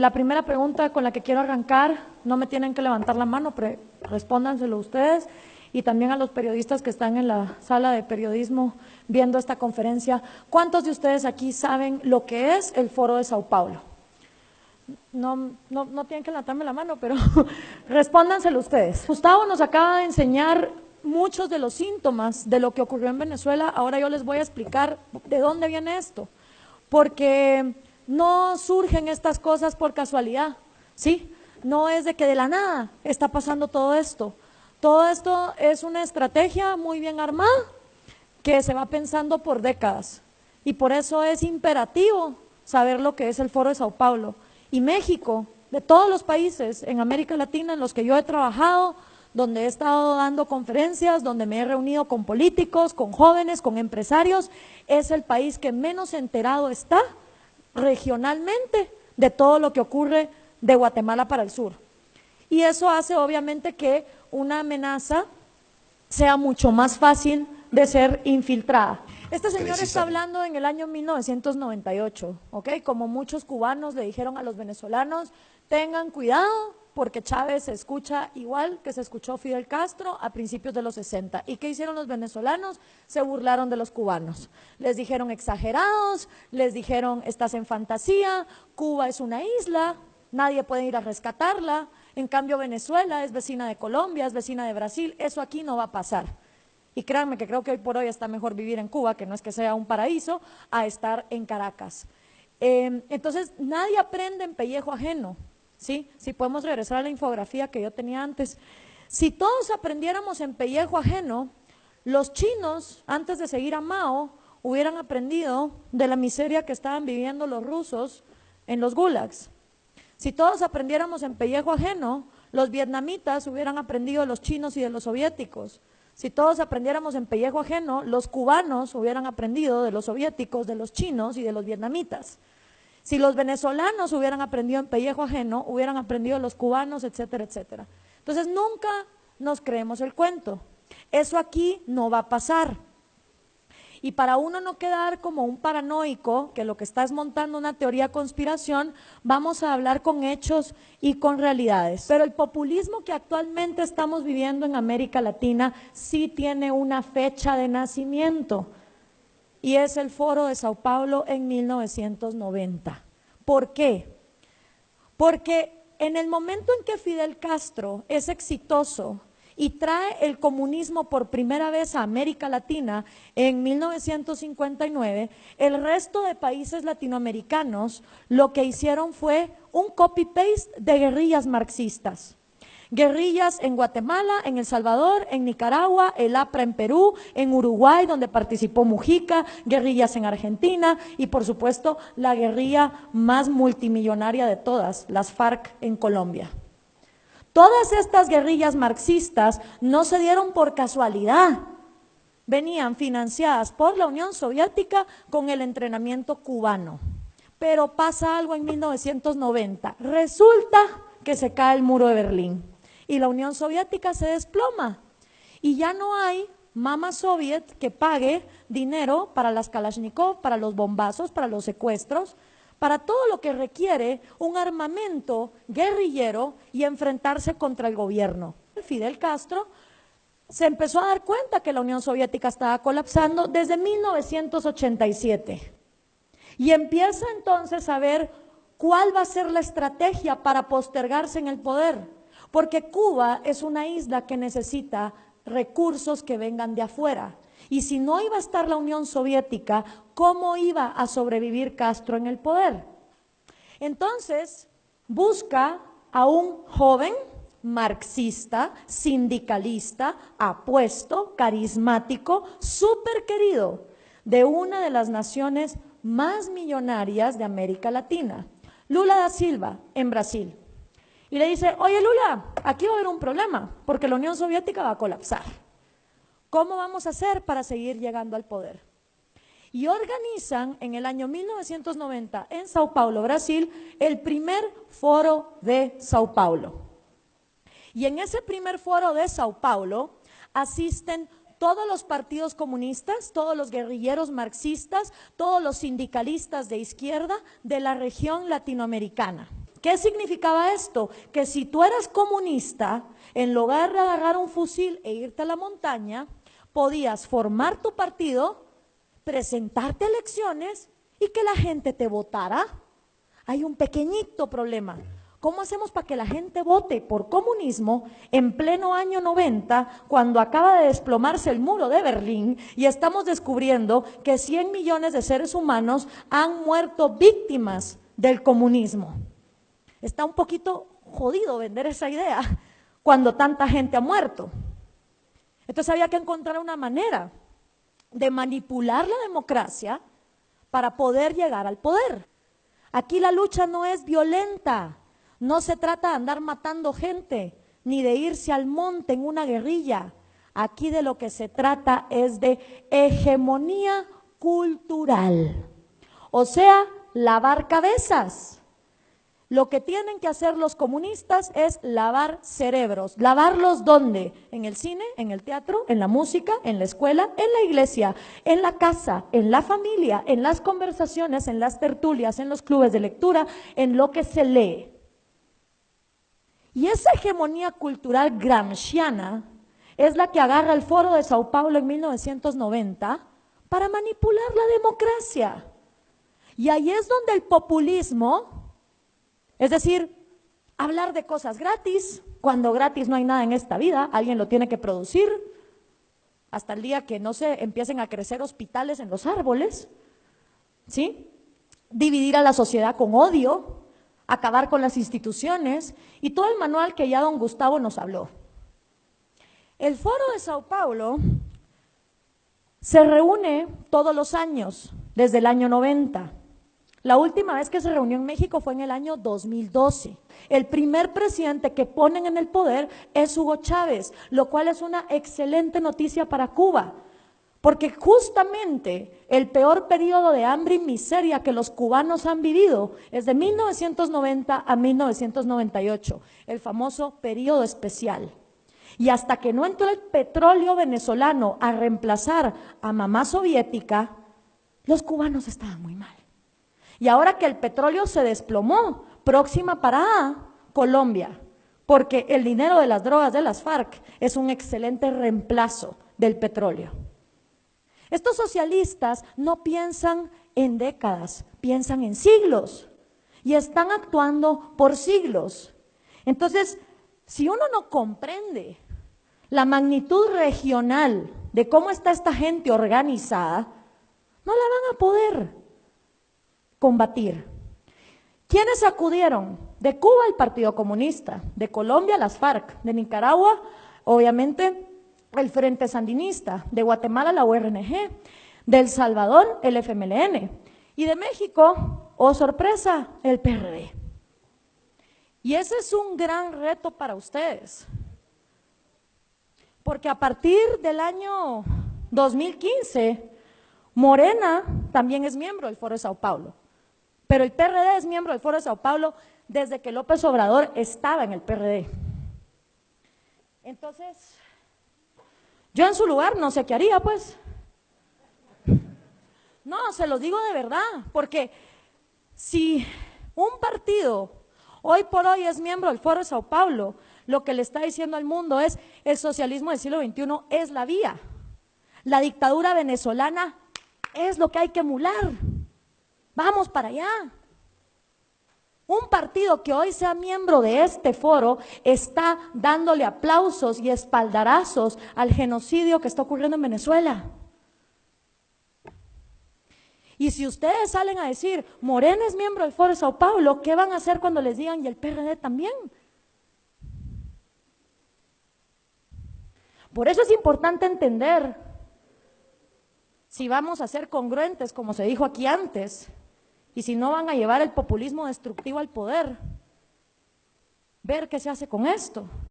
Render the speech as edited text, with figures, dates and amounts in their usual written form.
La primera pregunta con la que quiero arrancar, no me tienen que levantar la mano, pero respóndanselo ustedes y también a los periodistas que están en la sala de periodismo viendo esta conferencia. ¿Cuántos de ustedes aquí saben lo que es el Foro de Sao Paulo? No tienen que levantarme la mano, pero respóndanselo ustedes. Gustavo nos acaba de enseñar muchos de los síntomas de lo que ocurrió en Venezuela. Ahora yo les voy a explicar de dónde viene esto, porque no surgen estas cosas por casualidad, ¿sí? No es de que de la nada está pasando todo esto. Todo esto es una estrategia muy bien armada que se va pensando por décadas y por eso es imperativo saber lo que es el Foro de Sao Paulo. Y México, de todos los países en América Latina en los que yo he trabajado, donde he estado dando conferencias, donde me he reunido con políticos, con jóvenes, con empresarios, es el país que menos enterado está regionalmente de todo lo que ocurre de Guatemala para el sur. Y eso hace obviamente que una amenaza sea mucho más fácil de ser infiltrada. Este señor está hablando en el año 1998, ¿ok? Como muchos cubanos le dijeron a los venezolanos, tengan cuidado porque Chávez se escucha igual que se escuchó Fidel Castro a principios de los 60. ¿Y qué hicieron los venezolanos? Se burlaron de los cubanos. Les dijeron exagerados, les dijeron estás en fantasía, Cuba es una isla, nadie puede ir a rescatarla, en cambio Venezuela es vecina de Colombia, es vecina de Brasil, eso aquí no va a pasar. Y créanme que creo que hoy por hoy está mejor vivir en Cuba, que no es que sea un paraíso, a estar en Caracas. Entonces, nadie aprende en pellejo ajeno, ¿sí? Si podemos regresar a la infografía que yo tenía antes. Si todos aprendiéramos en pellejo ajeno, los chinos, antes de seguir a Mao, hubieran aprendido de la miseria que estaban viviendo los rusos en los gulags. Si todos aprendiéramos en pellejo ajeno, los vietnamitas hubieran aprendido de los chinos y de los soviéticos. Si todos aprendiéramos en pellejo ajeno, los cubanos hubieran aprendido de los soviéticos, de los chinos y de los vietnamitas. Si los venezolanos hubieran aprendido en pellejo ajeno, hubieran aprendido de los cubanos, etcétera, etcétera. Entonces nunca nos creemos el cuento. Eso aquí no va a pasar. Y para uno no quedar como un paranoico, que lo que está es montando una teoría de conspiración, vamos a hablar con hechos y con realidades. Pero el populismo que actualmente estamos viviendo en América Latina sí tiene una fecha de nacimiento, y es el Foro de Sao Paulo en 1990. ¿Por qué? Porque en el momento en que Fidel Castro es exitoso y trae el comunismo por primera vez a América Latina en 1959, el resto de países latinoamericanos lo que hicieron fue un copy-paste de guerrillas marxistas. Guerrillas en Guatemala, en El Salvador, en Nicaragua, el APRA en Perú, en Uruguay, donde participó Mujica, guerrillas en Argentina y por supuesto la guerrilla más multimillonaria de todas, las FARC en Colombia. Todas estas guerrillas marxistas no se dieron por casualidad, venían financiadas por la Unión Soviética con el entrenamiento cubano. Pero pasa algo en 1990, resulta que se cae el muro de Berlín y la Unión Soviética se desploma y ya no hay mama soviet que pague dinero para las Kalashnikov, para los bombazos, para los secuestros, para todo lo que requiere un armamento guerrillero y enfrentarse contra el gobierno. Fidel Castro se empezó a dar cuenta que la Unión Soviética estaba colapsando desde 1987 y empieza entonces a ver cuál va a ser la estrategia para postergarse en el poder, porque Cuba es una isla que necesita recursos que vengan de afuera. Y si no iba a estar la Unión Soviética, ¿cómo iba a sobrevivir Castro en el poder? Entonces, busca a un joven marxista, sindicalista, apuesto, carismático, súper querido, de una de las naciones más millonarias de América Latina, Lula da Silva, en Brasil. Y le dice, oye Lula, aquí va a haber un problema, porque la Unión Soviética va a colapsar. ¿Cómo vamos a hacer para seguir llegando al poder? Y organizan en el año 1990 en Sao Paulo, Brasil, el primer foro de Sao Paulo. Y en ese primer foro de Sao Paulo asisten todos los partidos comunistas, todos los guerrilleros marxistas, todos los sindicalistas de izquierda de la región latinoamericana. ¿Qué significaba esto? Que si tú eras comunista, en lugar de agarrar un fusil e irte a la montaña, podías formar tu partido, presentarte a elecciones y que la gente te votara. Hay un pequeñito problema. ¿Cómo hacemos para que la gente vote por comunismo en pleno año 90, cuando acaba de desplomarse el muro de Berlín y estamos descubriendo que 100 millones de seres humanos han muerto víctimas del comunismo? Está un poquito jodido vender esa idea cuando tanta gente ha muerto. Entonces había que encontrar una manera de manipular la democracia para poder llegar al poder. Aquí la lucha no es violenta, no se trata de andar matando gente, ni de irse al monte en una guerrilla. Aquí de lo que se trata es de hegemonía cultural, o sea, lavar cabezas. Lo que tienen que hacer los comunistas es lavar cerebros. ¿Lavarlos dónde? En el cine, en el teatro, en la música, en la escuela, en la iglesia, en la casa, en la familia, en las conversaciones, en las tertulias, en los clubes de lectura, en lo que se lee. Y esa hegemonía cultural gramsciana es la que agarra el Foro de Sao Paulo en 1990 para manipular la democracia. Y ahí es donde el populismo, es decir, hablar de cosas gratis, cuando gratis no hay nada en esta vida, alguien lo tiene que producir, hasta el día que no se empiecen a crecer hospitales en los árboles, ¿sí? Dividir a la sociedad con odio, acabar con las instituciones y todo el manual que ya don Gustavo nos habló. El Foro de Sao Paulo se reúne todos los años, desde el año 90. La última vez que se reunió en México fue en el año 2012. El primer presidente que ponen en el poder es Hugo Chávez, lo cual es una excelente noticia para Cuba, porque justamente el peor periodo de hambre y miseria que los cubanos han vivido es de 1990 a 1998, el famoso periodo especial. Y hasta que no entró el petróleo venezolano a reemplazar a mamá soviética, los cubanos estaban muy mal. Y ahora que el petróleo se desplomó, próxima parada, Colombia, porque el dinero de las drogas de las FARC es un excelente reemplazo del petróleo. Estos socialistas no piensan en décadas, piensan en siglos y están actuando por siglos. Entonces, si uno no comprende la magnitud regional de cómo está esta gente organizada, no la van a poder combatir. ¿Quiénes acudieron? De Cuba el Partido Comunista, de Colombia las FARC, de Nicaragua obviamente el Frente Sandinista, de Guatemala la URNG, de El Salvador el FMLN y de México, oh sorpresa, el PRD. Y ese es un gran reto para ustedes, porque a partir del año 2015, Morena también es miembro del Foro de Sao Paulo. Pero el PRD es miembro del Foro de Sao Paulo desde que López Obrador estaba en el PRD. Entonces, yo en su lugar no sé qué haría, pues. No, se lo digo de verdad, porque si un partido hoy por hoy es miembro del Foro de Sao Paulo, lo que le está diciendo al mundo es: el socialismo del siglo XXI es la vía. La dictadura venezolana es lo que hay que emular. Vamos para allá. Un partido que hoy sea miembro de este foro está dándole aplausos y espaldarazos al genocidio que está ocurriendo en Venezuela. Y si ustedes salen a decir, Morena es miembro del Foro de Sao Paulo, ¿qué van a hacer cuando les digan y el PRD también? Por eso es importante entender, si vamos a ser congruentes, como se dijo aquí antes, y si no van a llevar el populismo destructivo al poder, ver qué se hace con esto.